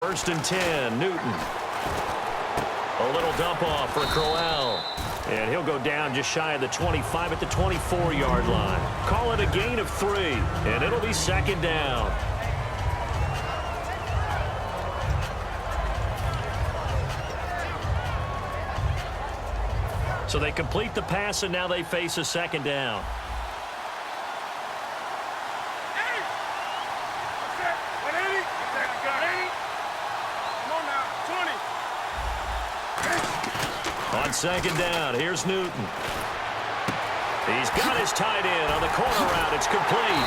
First and 10, Newton. A little dump off for Crowell. And he'll go down just shy of the 25 at the 24-yard line. Call it a gain of 3, and it'll be second down. So they complete the pass, and now they face a second down. On second down, here's Newton. He's got his tight end on the corner route. It's complete.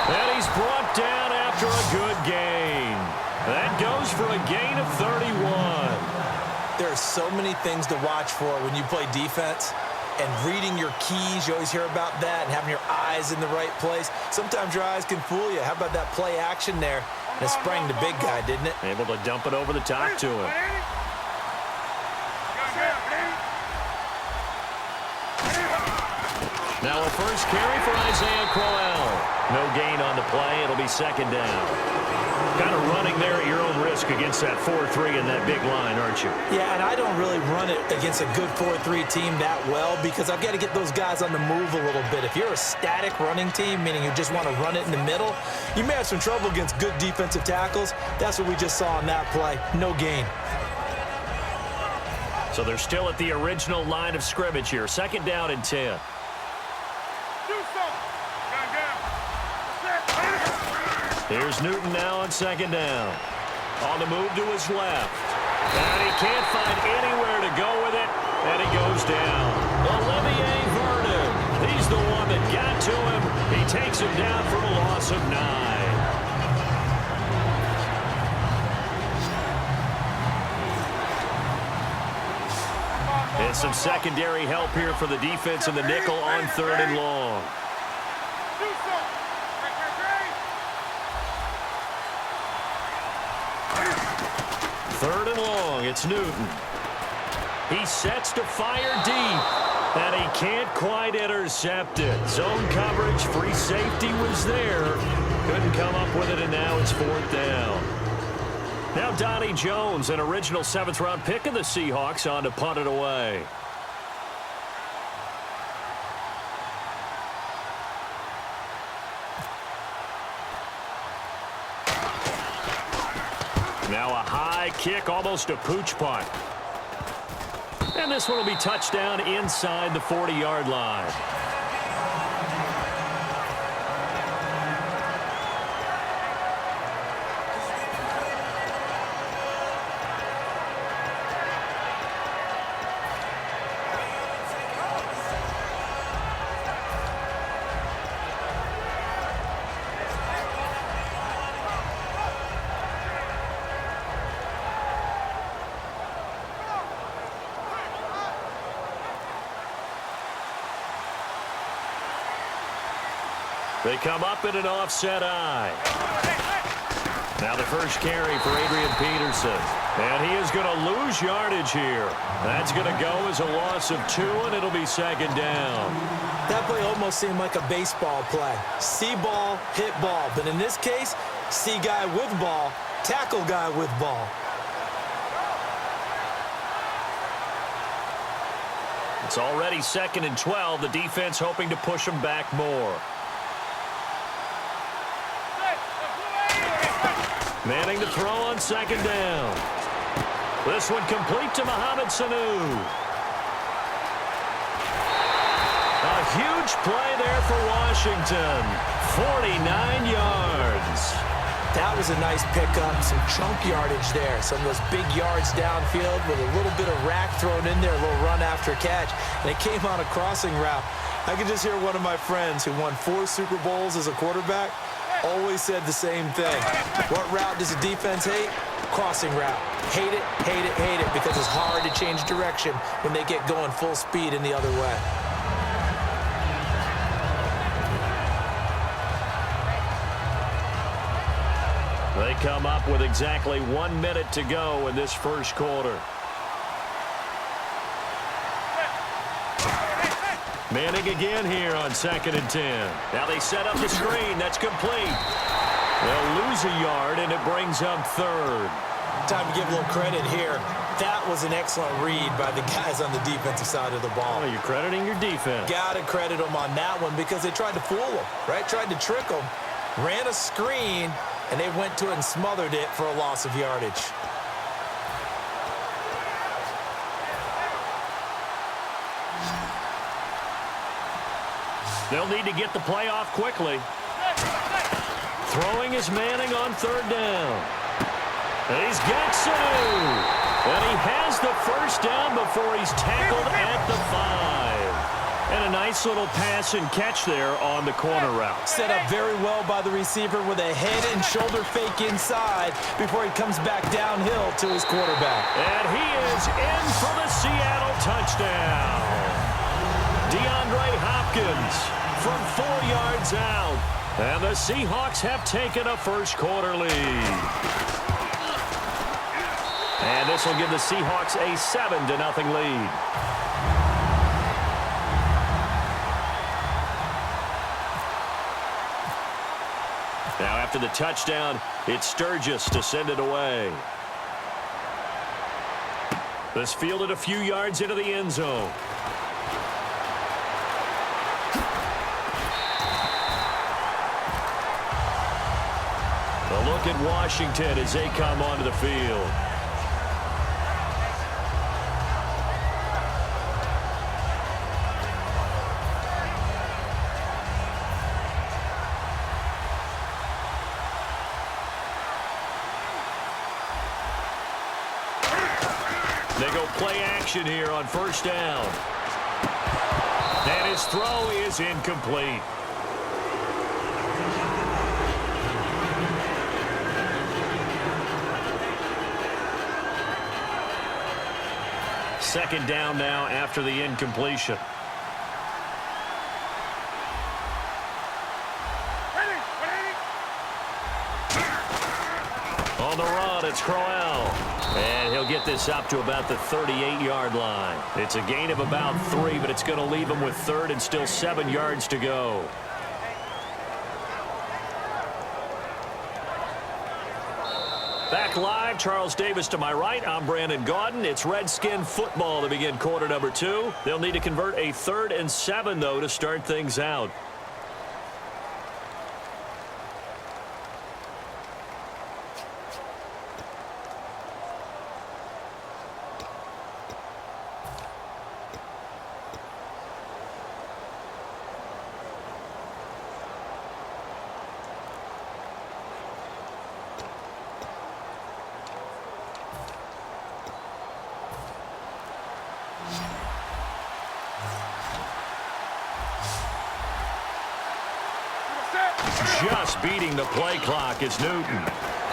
And he's brought down after a good gain. That goes for a gain of 31. There are so many things to watch for when you play defense. And reading your keys, you always hear about that, and having your eyes in the right place. Sometimes your eyes can fool you. How about that play action there? And it sprang the big guy, didn't it? Able to dump it over the top to him. Now a first carry for Isaiah Crowell. No gain on the play. It'll be second down. Kind of running there at your own risk against that 4-3 and that big line, aren't you? Yeah, and I don't really run it against a good 4-3 team that well because I've got to get those guys on the move a little bit. If you're a static running team, meaning you just want to run it in the middle, you may have some trouble against good defensive tackles. That's what we just saw on that play. No gain. So they're still at the original line of scrimmage here. Second down and 10. Here's Newton now on second down. On the move to his left. And he can't find anywhere to go with it. And he goes down. Olivier Vernon. He's the one that got to him. He takes him down for a loss of 9. And some secondary help here for the defense in the nickel on third and long. Third and long, it's Newton. He sets to fire deep, and he can't quite intercept it. Zone coverage, free safety was there. Couldn't come up with it, and now it's fourth down. Now Donnie Jones, an original 7th-round pick of the Seahawks, on to punt it away. Now a high kick, almost a pooch punt. And this one will be touchdown inside the 40-yard line. They come up in an offset eye. Now the first carry for Adrian Peterson. And he is going to lose yardage here. That's going to go as a loss of 2, and it'll be second down. That play almost seemed like a baseball play. See ball, hit ball. But in this case, see guy with ball, tackle guy with ball. It's already second and 12. The defense hoping to push them back more. Manning to throw on second down. This one complete to Mohamed Sanu. A huge play there for Washington. 49 yards. That was a nice pickup, some chunk yardage there. Some of those big yards downfield with a little bit of rack thrown in there, a little run after catch. And it came on a crossing route. I could just hear one of my friends who won 4 Super Bowls as a quarterback always said the same thing. What route does the defense hate? Crossing route. Hate it, hate it, hate it, because it's hard to change direction when they get going full speed in the other way. They come up with exactly 1 minute to go in this first quarter. Manning again here on second and 10. Now they set up the screen. That's complete. They'll lose a yard, and it brings up third. Time to give a little credit here. That was an excellent read by the guys on the defensive side of the ball. Oh, you're crediting your defense. Got to credit them on that one because they tried to fool them, right? Tried to trick them. Ran a screen, and they went to it and smothered it for a loss of yardage. They'll need to get the play off quickly. Throwing is Manning on third down. And he's got Sanu. And he has the first down before he's tackled at the 5. And a nice little pass and catch there on the corner route. Set up very well by the receiver with a head and shoulder fake inside before he comes back downhill to his quarterback. And he is in for the Seattle touchdown. DeAndre Hopkins from 4 yards out. And the Seahawks have taken a first quarter lead. And this will give the Seahawks a 7-0 lead. Now after the touchdown, it's Sturgis to send it away. This fielded a few yards into the end zone. A look at Washington as they come onto the field. They go play action here on first down. And his throw is incomplete. Second down now after the incompletion. On the run, it's Crowell. And he'll get this up to about the 38-yard line. It's a gain of about 3, but it's going to leave him with third and still 7 yards to go. Back live, Charles Davis to my right. I'm Brandon Gaudin. It's Redskin football to begin quarter number 2. They'll need to convert a 3rd and 7, though, to start things out. Just beating the play clock is Newton.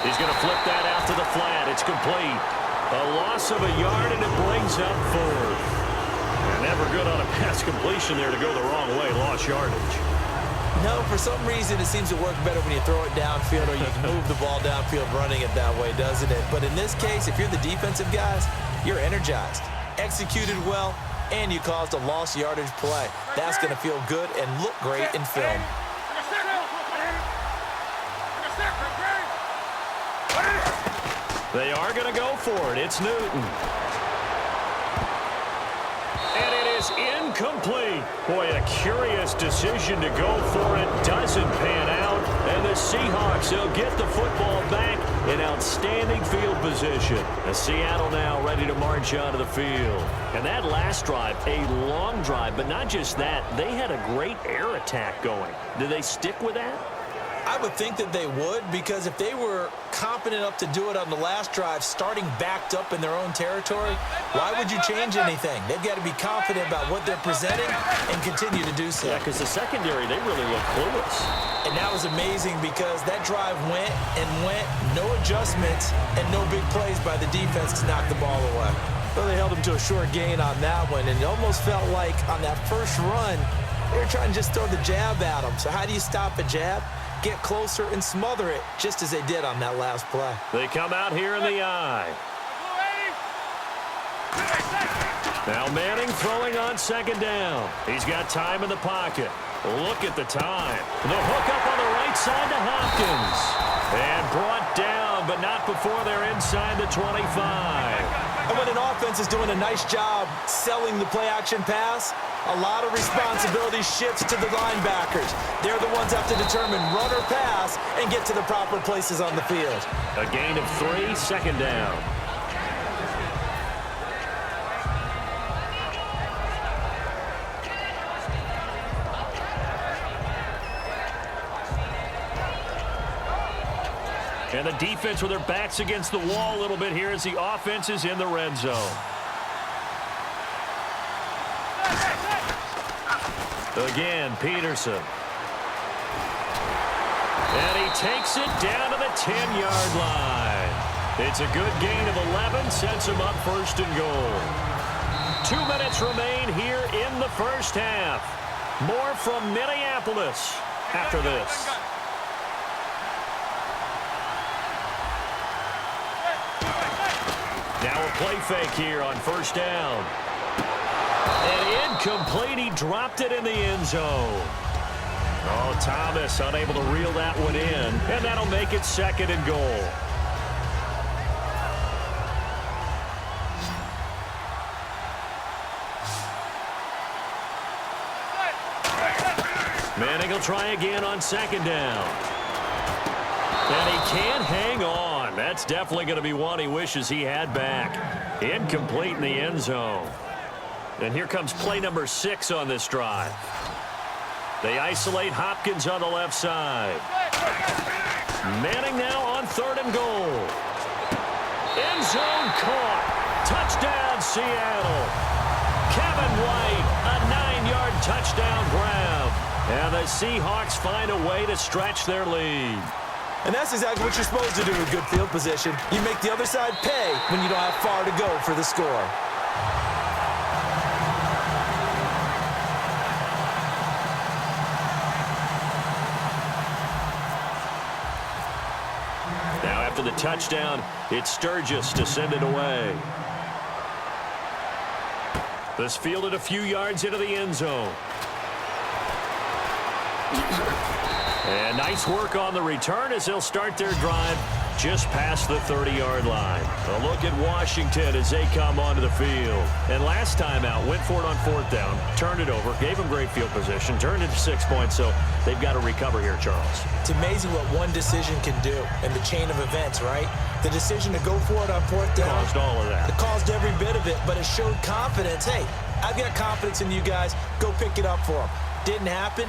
He's going to flip that out to the flat. It's complete. A loss of a yard, and it brings up 4th. And never good on a pass completion there to go the wrong way. Lost yardage. No, for some reason, it seems to work better when you throw it downfield or you can move the ball downfield running it that way, doesn't it? But in this case, if you're the defensive guys, you're energized, executed well, and you caused a lost yardage play. That's going to feel good and look great in film. They are going to go for it. It's Newton. And it is incomplete. Boy, a curious decision to go for it. Doesn't pan out. And the Seahawks, they'll get the football back in outstanding field position. And Seattle now ready to march onto the field. And that last drive, a long drive, but not just that. They had a great air attack going. Did they stick with that? I would think that they would, because if they were confident enough to do it on the last drive, starting backed up in their own territory, why would you change anything? They've got to be confident about what they're presenting and continue to do so. Yeah, because the secondary, they really look clueless. And that was amazing because that drive went and went, no adjustments, and no big plays by the defense to knock the ball away. Well, they held them to a short gain on that one, and it almost felt like on that first run, they were trying to just throw the jab at them. So how do you stop a jab? Get closer and smother it, just as they did on that last play. They come out here in the eye. Now Manning throwing on second down. He's got time in the pocket. Look at the time. The hook up on the right side to Hopkins. And brought down, but not before they're inside the 25. And when an offense is doing a nice job selling the play-action pass, a lot of responsibility shifts to the linebackers. They're the ones that have to determine run or pass and get to the proper places on the field. A gain of 3, second down. And the defense with their backs against the wall a little bit here as the offense is in the red zone. Again, Peterson. And he takes it down to the 10-yard line. It's a good gain of 11, sets him up first and goal. 2 minutes remain here in the first half. More from Minneapolis after this. Now a play fake here on first down. And incomplete. He dropped it in the end zone. Oh, Thomas unable to reel that one in. And that'll make it second and goal. Manning will try again on second down. And he can't hang on. That's definitely going to be one he wishes he had back. Incomplete in the end zone. And here comes play number 6 on this drive. They isolate Hopkins on the left side. Manning now on third and goal. End zone caught. Touchdown, Seattle. Kevin White, a 9-yard touchdown grab. And the Seahawks find a way to stretch their lead. And that's exactly what you're supposed to do with good field position. You make the other side pay when you don't have far to go for the score. Now after the touchdown, it's Sturgis to send it away. This fielded a few yards into the end zone. And nice work on the return as they'll start their drive just past the 30-yard line. A look at Washington as they come onto the field. And last time out, went for it on fourth down, turned it over, gave them great field position, turned it to 6 points, so they've got to recover here, Charles. It's amazing what one decision can do in the chain of events, right? The decision to go for it on fourth down. Caused all of that. It caused every bit of it, but it showed confidence. Hey, I've got confidence in you guys. Go pick it up for them. Didn't happen.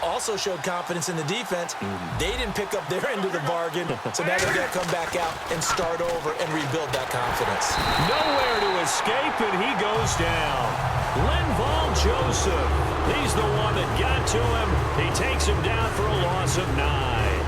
Also showed confidence in the defense. They didn't pick up their end of the bargain, so now they've got to come back out and start over and rebuild that confidence. Nowhere to escape, and he goes down. Linval Joseph, he's the one that got to him. He takes him down for a loss of 9.